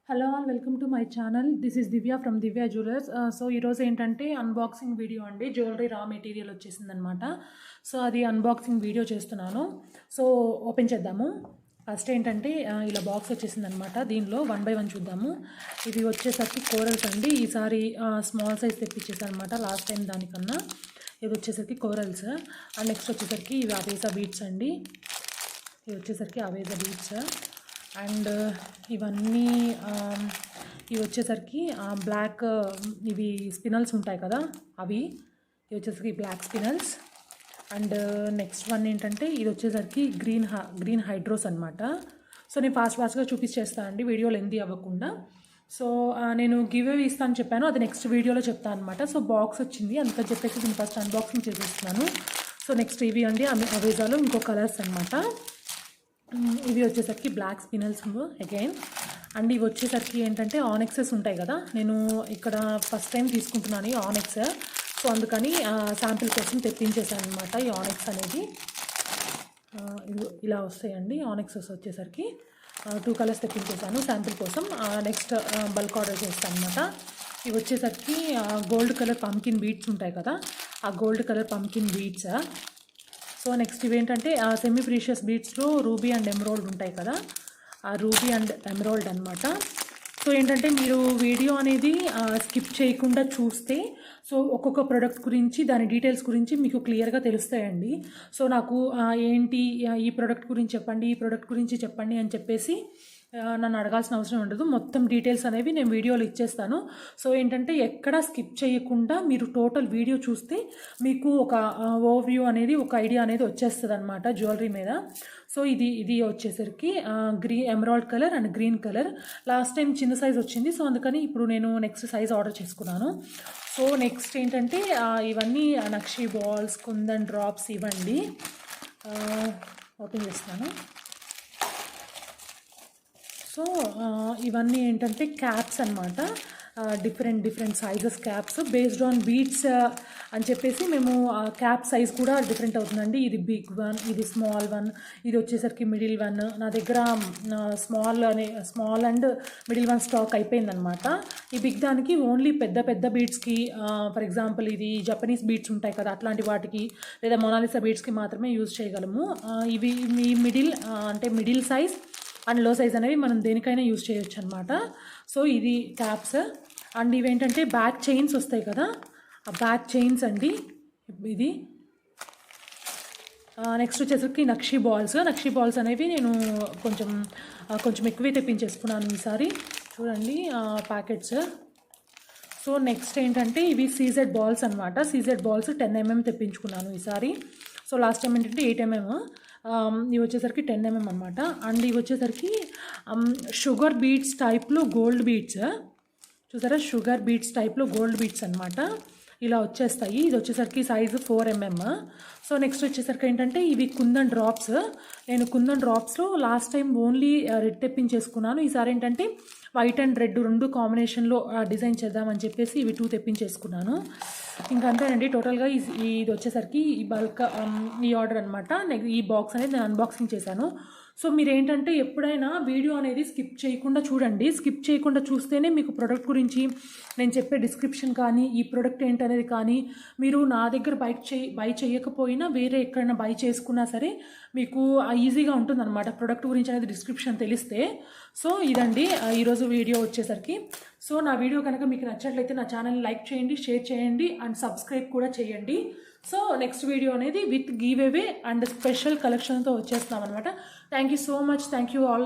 Hello all, welcome to my channel. This is Divya from Divya jewellers. So ఈరోజు ఏంటంటే unboxing video అండి. Jewellery raw material వచ్చేసిందనమాట. So అది unboxing video చేస్తున్నాను. So open చేద్దాము. ఫస్ట్ ఏంటంటే ఇలా బాక్స్ వచ్చేసిందనమాట. దీనిలో 1 by 1 చూద్దాము. ఇది వచ్చేసరికి కోరల్స్ అండి. ఈసారి స్మాల్ సైజ్ తెప్పించేసాను అనమాట, లాస్ట్ టైం దానికన్నా. ఇది వచ్చేసరికి కోరల్స్. అండ్ నెక్స్ట్ వచ్చేసరికి ఇవి అవేజా బీడ్స్ అండి. ఇది వచ్చేసరికి అవేజా బీడ్స్. అండ్ ఇవన్నీ ఇవి వచ్చేసరికి బ్లాక్, ఇవి స్పినల్స్ ఉంటాయి కదా అవి. ఇవి వచ్చేసరికి black spinels. And next one ఏంటంటే ఇది వచ్చేసరికి గ్రీన్ హైడ్రోస్ అనమాట. సో నేను ఫాస్ట్గా చూపించేస్తాను అండి, వీడియో లెంతీ అవ్వకుండా. సో నేను గివ్ అవే ఇస్తాను చెప్పాను, అది నెక్స్ట్ వీడియోలో చెప్తాను అనమాట. సో బాక్స్ వచ్చింది అందుకని చెప్పేసి నేను ఫస్ట్ అన్బాక్సింగ్ చేసేస్తున్నాను. సో నెక్స్ట్ ఇవి అండి అవేజాలో ఇంకో కలర్స్ అనమాట. ఇవి వచ్చేసరికి బ్లాక్ స్పినల్స్ అగైన్. అండ్ ఇవి వచ్చేసరికి ఏంటంటే ఆనెక్సెస్ ఉంటాయి కదా, నేను ఇక్కడ ఫస్ట్ టైం తీసుకుంటున్నాను ఈ ఆనెక్స్. సో అందుకని శాంపిల్ కోసం తెప్పించేసాను అనమాట ఈ ఆనెక్స్ అనేది. ఇలా వస్తాయండి ఆనెక్సెస్ వచ్చేసరికి. 2 కలర్స్ తెప్పించేసాను శాంపిల్ కోసం. నెక్స్ట్ బల్క్ ఆర్డర్ చేస్తాను అనమాట. ఇవి వచ్చేసరికి గోల్డ్ కలర్ పంకిన్ బీడ్స్ ఉంటాయి కదా, ఆ gold colour pumpkin beads. So next ఇవేంటంటే సెమీ ప్రీషియస్ బీడ్స్లో రూబీ అండ్ ఎమరాల్డ్ ఉంటాయి కదా, ఆ రూబీ అండ్ ఎమరాల్డ్ అనమాట. సో ఏంటంటే మీరు వీడియో అనేది స్కిప్ చేయకుండా చూస్తే సో ఒక్కొక్క ప్రోడక్ట్ గురించి దాని డీటెయిల్స్ గురించి మీకు క్లియర్గా తెలుస్తాయండి. సో నాకు ఏంటి ఈ ప్రోడక్ట్ గురించి చెప్పండి, ఈ ప్రోడక్ట్ గురించి చెప్పండి అని చెప్పేసి నన్ను అడగాల్సిన అవసరం ఉండదు. మొత్తం డీటెయిల్స్ అనేవి నేను వీడియోలో ఇచ్చేస్తాను. సో ఏంటంటే ఎక్కడా స్కిప్ చేయకుండా మీరు టోటల్ వీడియో చూస్తే మీకు ఒక ఓవర్వ్యూ అనేది, ఒక ఐడియా అనేది వచ్చేస్తుంది అనమాట జ్యువెలరీ మీద. సో ఇది వచ్చేసరికి emerald colour and green colour. Last time చిన్న సైజ్ వచ్చింది, సో అందుకని ఇప్పుడు నేను నెక్స్ట్ సైజ్ ఆర్డర్ చేసుకున్నాను. సో నెక్స్ట్ ఏంటంటే ఇవన్నీ నక్షి బాల్స్, కుందన్ డ్రాప్స్ ఇవ్వండి. ఓపెన్ చేస్తున్నాను. సో ఇవన్నీ ఏంటంటే క్యాప్స్ అనమాట, different sizes caps based on beads అని చెప్పేసి మేము క్యాప్ సైజ్ కూడా డిఫరెంట్ అవుతుందండి. ఇది బిగ్ వన్, ఇది స్మాల్ వన్, ఇది వచ్చేసరికి మిడిల్ వన్. నా దగ్గర small and middle one stock అయిపోయిందనమాట. ఈ బిగ్ దానికి ఓన్లీ పెద్ద బీడ్స్కి, ఫర్ ఎగ్జాంపుల్ ఇది జపనీస్ బీడ్స్ ఉంటాయి కదా అట్లాంటి వాటికి, లేదా మొనాలిసా బీడ్స్కి మాత్రమే యూజ్ చేయగలము. ఇవి మీ మిడిల్ సైజ్ అండ్ లో సైజ్ అనేవి మనం దేనికైనా యూజ్ చేయొచ్చు అనమాట. సో ఇది క్యాప్స్. అండ్ ఇవేంటంటే బ్యాక్ చైన్స్ వస్తాయి కదా, ఆ బ్యాక్ చైన్స్ అండి ఇది. నెక్స్ట్ వచ్చేసరికి నక్షి బాల్స్ అనేవి నేను కొంచెం ఎక్కువే తెప్పించేసుకున్నాను ఈసారి. చూడండి ప్యాకెట్స్. సో నెక్స్ట్ ఏంటంటే ఇవి సీజెడ్ బాల్స్ అనమాట. సీజెడ్ బాల్స్ 10 mm తెప్పించుకున్నాను ఈసారి. సో లాస్ట్ టైం ఏంటంటే 8 mm, ఇవి వచ్చేసరికి 10 mm అనమాట. అండ్ ఇవి వచ్చేసరికి షుగర్ బీడ్స్ టైప్లో గోల్డ్ బీడ్స్ చూసారా, షుగర్ బీడ్స్ టైప్లో గోల్డ్ బీడ్స్ అనమాట. ఇలా వచ్చేస్తాయి. ఇది వచ్చేసరికి సైజు 4 mm. సో నెక్స్ట్ వచ్చేసరికి ఏంటంటే ఇవి కుందన్ డ్రాప్స్. నేను కుందన్ డ్రాప్స్లో లాస్ట్ టైం ఓన్లీ రెడ్ తెప్పించేసుకున్నాను. ఈసారి ఏంటంటే వైట్ అండ్ రెడ్ 2 కాంబినేషన్లో డిజైన్ చేద్దామని చెప్పేసి ఇవి 2 తెప్పించేసుకున్నాను. ఇంకా అంతేనండి టోటల్గా ఇది వచ్చేసరికి ఈ బల్క్ ఈ ఆర్డర్ అనమాట. ఈ బాక్స్ అనేది నేను అన్బాక్సింగ్ చేశాను. సో మీరు ఏంటంటే ఎప్పుడైనా వీడియో అనేది స్కిప్ చేయకుండా చూడండి. స్కిప్ చేయకుండా చూస్తేనే మీకు ప్రోడక్ట్ గురించి నేను చెప్పే డిస్క్రిప్షన్ కానీ, ఈ ప్రోడక్ట్ ఏంటనేది కానీ, మీరు నా దగ్గర బై చేయకపోయినా వేరే ఎక్కడైనా బై చేసుకున్నా సరే మీకు ఈజీగా ఉంటుందన్నమాట ప్రోడక్ట్ గురించి అనేది డిస్క్రిప్షన్ తెలిస్తే. సో ఇదండి ఈరోజు వీడియో వచ్చేసరికి. సో నా వీడియో కనుక మీకు నచ్చినట్లయితే నా ఛానల్ని లైక్ చేయండి, షేర్ చేయండి అండ్ సబ్స్క్రైబ్ కూడా చేయండి. సో నెక్స్ట్ వీడియో అనేది with giveaway and special కలెక్షన్తో వచ్చేస్తున్నాం అనమాట. Thank you so much. Thank you all.